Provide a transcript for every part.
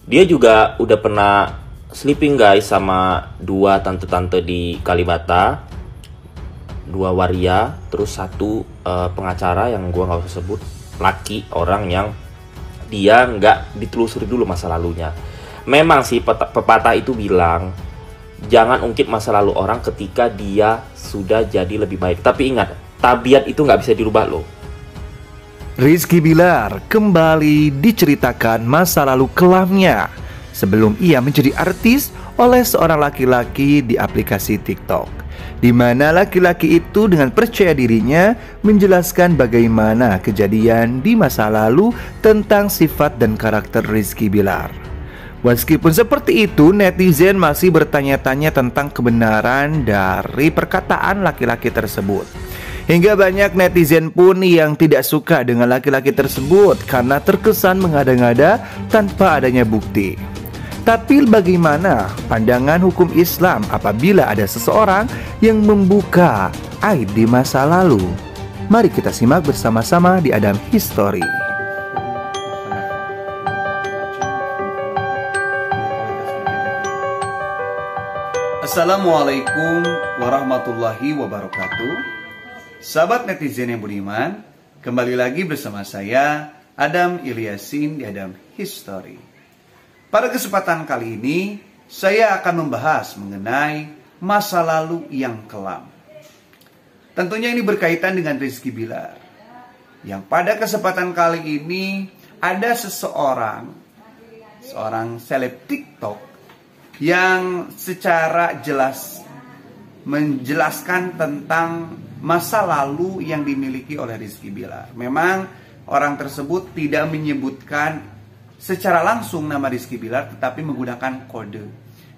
Dia juga udah pernah sleeping guys sama dua tante-tante di Kalibata, dua waria, terus satu pengacara yang gua nggak usah sebut, laki, orang yang dia nggak ditelusuri dulu masa lalunya. Memang sih pepatah itu bilang jangan ungkit masa lalu orang ketika dia sudah jadi lebih baik. Tapi ingat, tabiat itu nggak bisa dirubah loh. Rizky Bilar kembali diceritakan masa lalu kelamnya sebelum ia menjadi artis oleh seorang laki-laki di aplikasi TikTok, di mana laki-laki itu dengan percaya dirinya menjelaskan bagaimana kejadian di masa lalu tentang sifat dan karakter Rizky Bilar. Meskipun seperti itu, netizen masih bertanya-tanya tentang kebenaran dari perkataan laki-laki tersebut. Hingga banyak netizen pun yang tidak suka dengan laki-laki tersebut karena terkesan mengada-ngada tanpa adanya bukti. Tapi bagaimana pandangan hukum Islam apabila ada seseorang yang membuka aib di masa lalu? Mari kita simak bersama-sama di Adam History. Assalamualaikum warahmatullahi wabarakatuh. Sahabat netizen yang beriman, kembali lagi bersama saya Adam Ilyasin di Adam History. Pada kesempatan kali ini, saya akan membahas mengenai masa lalu yang kelam. Tentunya ini berkaitan dengan Rizky Bilar. Yang pada kesempatan kali ini ada seorang seleb TikTok yang secara jelas menjelaskan tentang masa lalu yang dimiliki oleh Rizky Bilar. Memang orang tersebut tidak menyebutkan secara langsung nama Rizky Bilar, tetapi menggunakan kode.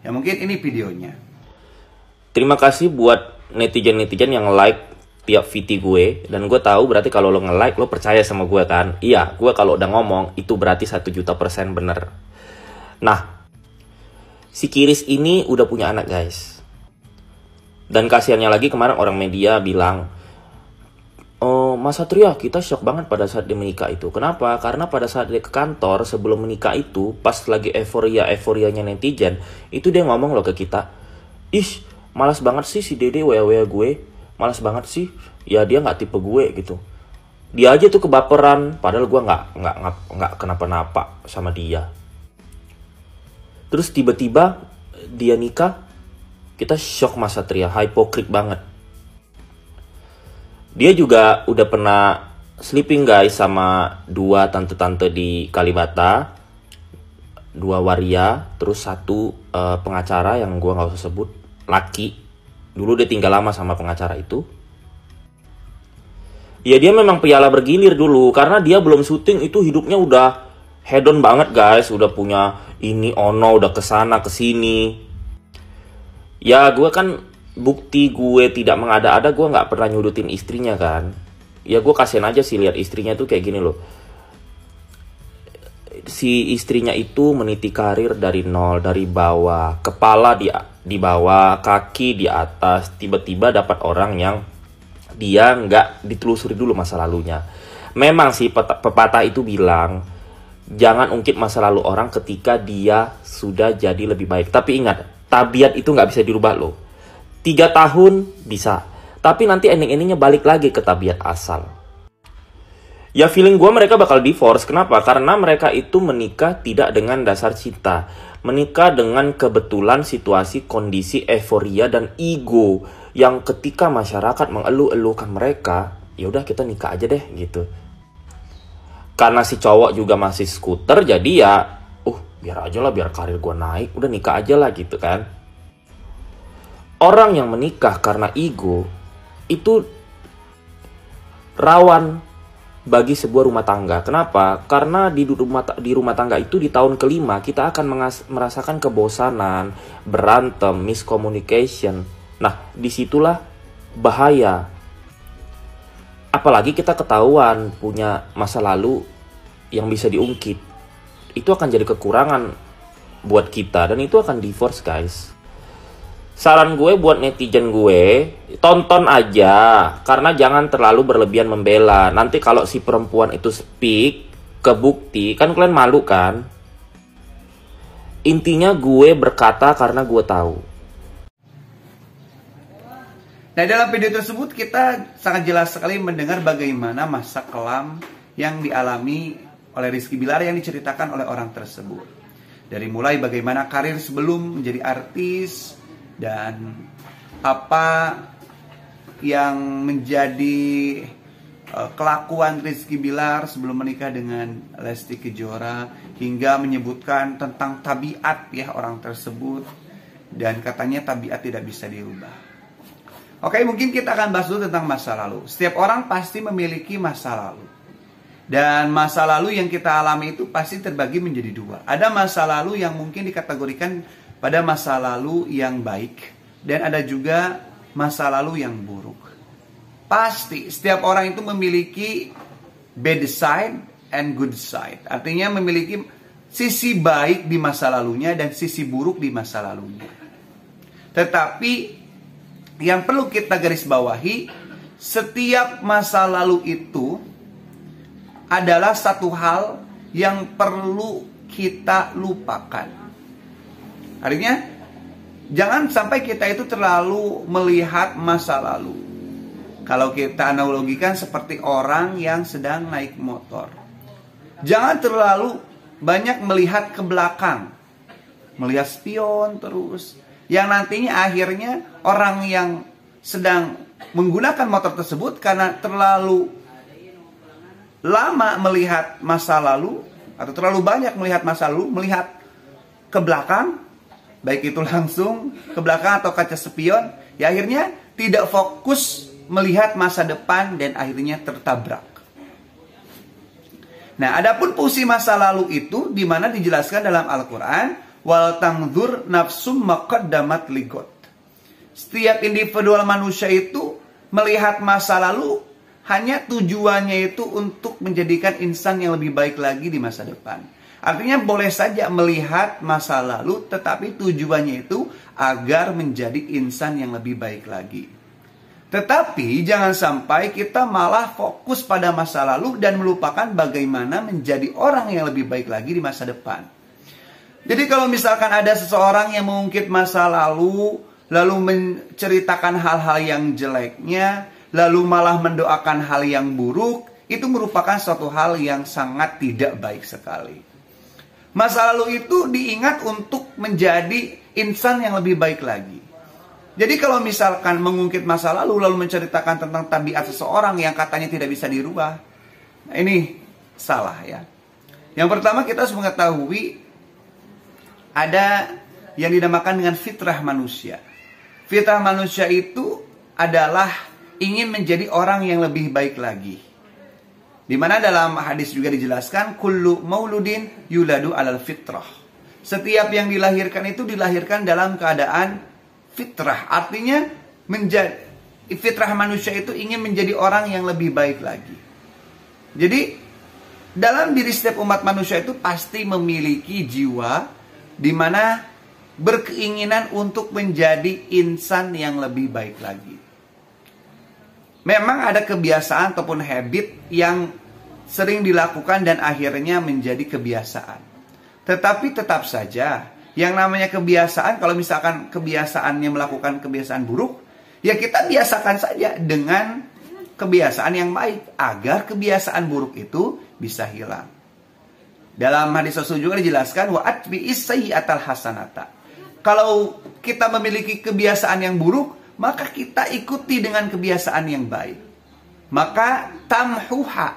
Ya mungkin ini videonya. Terima kasih buat netizen-netizen yang like tiap video gue. Dan gue tahu berarti kalau lo nge-like, lo percaya sama gue kan? Iya, gue kalau udah ngomong itu berarti 1.000.000% bener. Nah, si Kiris ini udah punya anak guys. Dan kasihannya lagi kemarin orang media bilang, oh Mas Satria, kita shock banget pada saat dia menikah itu. Kenapa? Karena pada saat dia ke kantor sebelum menikah itu, pas lagi euforianya netizen, itu dia ngomong loh ke kita, ih malas banget sih si Dede wea-wea gue, malas banget sih, ya dia nggak tipe gue gitu. Dia aja tuh kebaperan, padahal gue nggak kenapa-napa sama dia. Terus tiba-tiba dia nikah, kita shock Mas Satria, hipokrit banget. Dia juga udah pernah sleeping guys sama dua tante-tante di Kalibata, dua waria, terus satu pengacara yang gue nggak usah sebut, laki. Dulu dia tinggal lama sama pengacara itu. Ya dia memang piala bergilir dulu, karena dia belum syuting itu hidupnya udah hedon banget guys, udah punya ini ono, udah kesana kesini. Ya gue kan bukti gue tidak mengada-ada, gue nggak pernah nyudutin istrinya kan. Ya gue kasihan aja sih lihat istrinya tuh kayak gini loh. Si istrinya itu meniti karir dari nol, dari bawah, kepala di bawah, kaki di atas. Tiba-tiba dapat orang yang dia nggak ditelusuri dulu masa lalunya. Memang sih pepatah itu bilang jangan ungkit masa lalu orang ketika dia sudah jadi lebih baik. Tapi ingat, tabiat itu nggak bisa dirubah loh. 3 tahun bisa, tapi nanti ending-endingnya balik lagi ke tabiat asal. Ya feeling gue mereka bakal divorce. Kenapa? Karena mereka itu menikah tidak dengan dasar cinta. Menikah dengan kebetulan situasi, kondisi, euforia, dan ego. Yang ketika masyarakat mengeluh-elukan mereka, ya udah kita nikah aja deh gitu. Karena si cowok juga masih skuter, jadi ya biar aja lah, biar karir gue naik, udah nikah aja lah gitu kan. Orang yang menikah karena ego itu rawan bagi sebuah rumah tangga. Kenapa? Karena di rumah tangga itu di tahun kelima kita akan merasakan kebosanan, berantem, miscommunication. Nah, disitulah bahaya. Apalagi kita ketahuan punya masa lalu yang bisa diungkit. Itu akan jadi kekurangan buat kita dan itu akan divorce guys. Saran gue buat netizen gue, tonton aja, karena jangan terlalu berlebihan membela. Nanti kalau si perempuan itu speak, kebukti, kan kalian malu kan? Intinya gue berkata karena gue tahu. Nah, dalam video tersebut kita sangat jelas sekali mendengar bagaimana masa kelam yang dialami oleh Rizky Bilar yang diceritakan oleh orang tersebut. Dari mulai bagaimana karir sebelum menjadi artis dan apa yang menjadi kelakuan Rizky Bilar sebelum menikah dengan Lesti Kejora, hingga menyebutkan tentang tabiat ya orang tersebut, dan katanya tabiat tidak bisa dirubah. Oke, mungkin kita akan bahas dulu tentang masa lalu. Setiap orang pasti memiliki masa lalu. Dan masa lalu yang kita alami itu pasti terbagi menjadi dua. Ada masa lalu yang mungkin dikategorikan pada masa lalu yang baik, dan ada juga masa lalu yang buruk. Pasti setiap orang itu memiliki bad side and good side. Artinya memiliki sisi baik di masa lalunya dan sisi buruk di masa lalunya. Tetapi yang perlu kita garis bawahi, setiap masa lalu itu adalah satu hal yang perlu kita lupakan. Artinya, jangan sampai kita itu terlalu melihat masa lalu. Kalau kita analogikan seperti orang yang sedang naik motor. Jangan terlalu banyak melihat ke belakang. Melihat spion terus. Yang nantinya akhirnya orang yang sedang menggunakan motor tersebut karena terlalu lama melihat masa lalu atau terlalu banyak melihat masa lalu, melihat ke belakang, baik itu langsung ke belakang atau kaca spion, ya akhirnya tidak fokus melihat masa depan dan akhirnya tertabrak. Nah, adapun fungsi masa lalu itu di mana dijelaskan dalam Al-Qur'an, wal tangdzur nafsum maqaddamat ligot. Setiap individual manusia itu melihat masa lalu hanya tujuannya itu untuk menjadikan insan yang lebih baik lagi di masa depan. Artinya boleh saja melihat masa lalu, tetapi tujuannya itu agar menjadi insan yang lebih baik lagi. Tetapi jangan sampai kita malah fokus pada masa lalu dan melupakan bagaimana menjadi orang yang lebih baik lagi di masa depan. Jadi kalau misalkan ada seseorang yang mengungkit masa lalu, lalu menceritakan hal-hal yang jeleknya, lalu malah mendoakan hal yang buruk, itu merupakan suatu hal yang sangat tidak baik sekali. Masa lalu itu diingat untuk menjadi insan yang lebih baik lagi. Jadi kalau misalkan mengungkit masa lalu, lalu menceritakan tentang tabiat seseorang yang katanya tidak bisa dirubah, nah ini salah ya. Yang pertama kita harus mengetahui ada yang dinamakan dengan fitrah manusia. Fitrah manusia itu adalah ingin menjadi orang yang lebih baik lagi. Di mana dalam hadis juga dijelaskan, kullu mauludin yuladu alal fitrah. Setiap yang dilahirkan itu dilahirkan dalam keadaan fitrah. Artinya fitrah manusia itu ingin menjadi orang yang lebih baik lagi. Jadi dalam diri setiap umat manusia itu pasti memiliki jiwa di mana berkeinginan untuk menjadi insan yang lebih baik lagi. Memang ada kebiasaan ataupun habit yang sering dilakukan dan akhirnya menjadi kebiasaan. Tetapi tetap saja, yang namanya kebiasaan, kalau misalkan kebiasaannya melakukan kebiasaan buruk, ya kita biasakan saja dengan kebiasaan yang baik, agar kebiasaan buruk itu bisa hilang. Dalam hadis Rasul juga dijelaskan, wa atbi'is sayyi'atal hasanata. Kalau kita memiliki kebiasaan yang buruk, maka kita ikuti dengan kebiasaan yang baik. Maka tamhuha,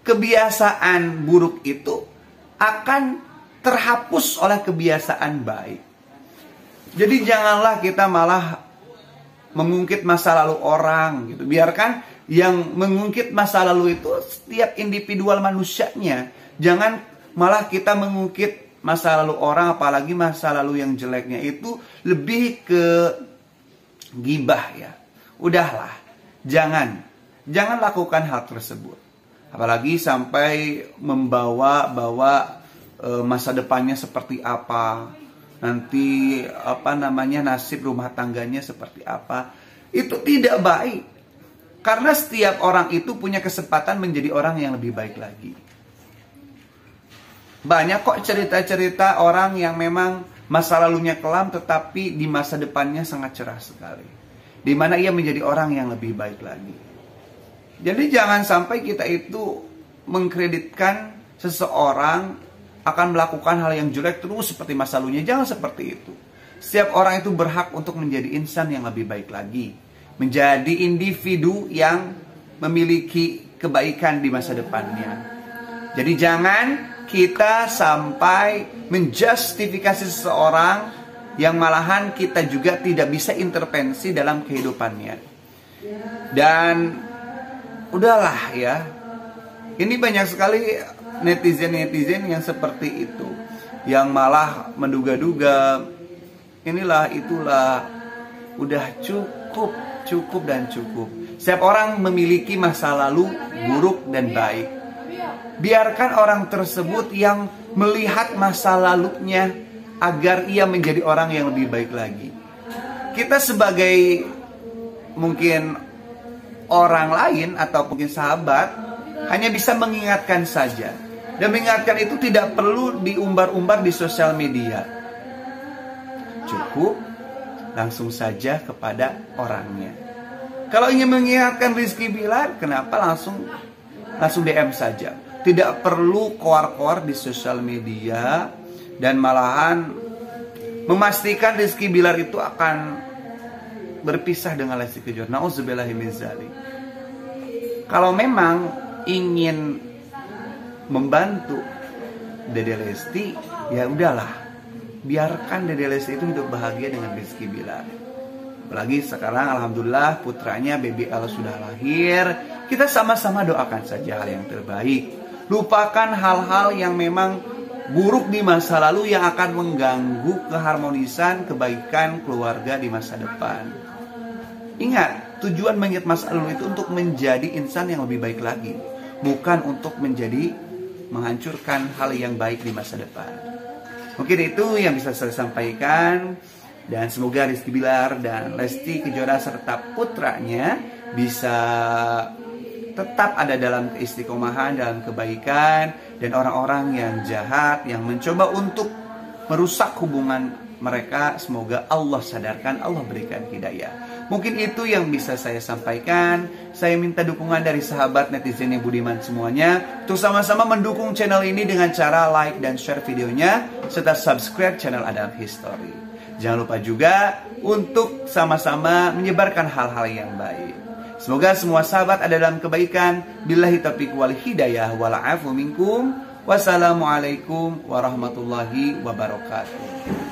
kebiasaan buruk itu akan terhapus oleh kebiasaan baik. Jadi janganlah kita malah mengungkit masa lalu orang gitu. Biarkan yang mengungkit masa lalu itu setiap individual manusianya. Jangan malah kita mengungkit masa lalu orang, apalagi masa lalu yang jeleknya itu lebih ke gibah ya. Udahlah, jangan lakukan hal tersebut. Apalagi sampai membawa masa depannya seperti apa, nanti nasib rumah tangganya seperti apa. Itu tidak baik. Karena setiap orang itu punya kesempatan menjadi orang yang lebih baik lagi. Banyak kok cerita-cerita orang yang memang masa lalunya kelam tetapi di masa depannya sangat cerah sekali, di mana ia menjadi orang yang lebih baik lagi. Jadi jangan sampai kita itu mengkreditkan seseorang akan melakukan hal yang jelek terus seperti masa lalunya. Jangan seperti itu. Setiap orang itu berhak untuk menjadi insan yang lebih baik lagi, menjadi individu yang memiliki kebaikan di masa depannya. Jadi jangan kita sampai menjustifikasi seseorang yang malahan kita juga tidak bisa intervensi dalam kehidupannya. Dan udahlah ya, ini banyak sekali netizen-netizen yang seperti itu, yang malah menduga-duga inilah itulah. Udah cukup dan cukup. Setiap orang memiliki masa lalu buruk dan baik. Biarkan orang tersebut yang melihat masa lalunya agar ia menjadi orang yang lebih baik lagi. Kita sebagai mungkin orang lain atau mungkin sahabat hanya bisa mengingatkan saja. Dan mengingatkan itu tidak perlu diumbar-umbar di sosial media. Cukup langsung saja kepada orangnya. Kalau ingin mengingatkan Rizky Bilar, kenapa langsung DM saja. Tidak perlu koar-koar di sosial media dan malahan memastikan Rizky Bilar itu akan berpisah dengan Lesti Kejora. Nauzubillahi min dzalik. Kalau memang ingin membantu Dede Lesti, ya udahlah, biarkan Dede Lesti itu hidup bahagia dengan Rizky Bilar. Apalagi sekarang alhamdulillah putranya BBL sudah lahir. Kita sama-sama doakan saja hal yang terbaik. Lupakan hal-hal yang memang buruk di masa lalu yang akan mengganggu keharmonisan kebaikan keluarga di masa depan. Ingat, tujuan mengingat masa lalu itu untuk menjadi insan yang lebih baik lagi, bukan untuk menjadi menghancurkan hal yang baik di masa depan. Mungkin itu yang bisa saya sampaikan. Dan semoga Rizky Bilar dan Lesti Kejora serta putranya bisa tetap ada dalam keistiqomahan, dalam kebaikan. Dan orang-orang yang jahat, yang mencoba untuk merusak hubungan mereka, semoga Allah sadarkan, Allah berikan hidayah. Mungkin itu yang bisa saya sampaikan. Saya minta dukungan dari sahabat netizen yang budiman semuanya untuk sama-sama mendukung channel ini dengan cara like dan share videonya, serta subscribe channel Adam History. Jangan lupa juga untuk sama-sama menyebarkan hal-hal yang baik. Semoga semua sahabat ada dalam kebaikan. Billahi taufiq wal hidayah wal afu minkum. Wassalamualaikum warahmatullahi wabarakatuh.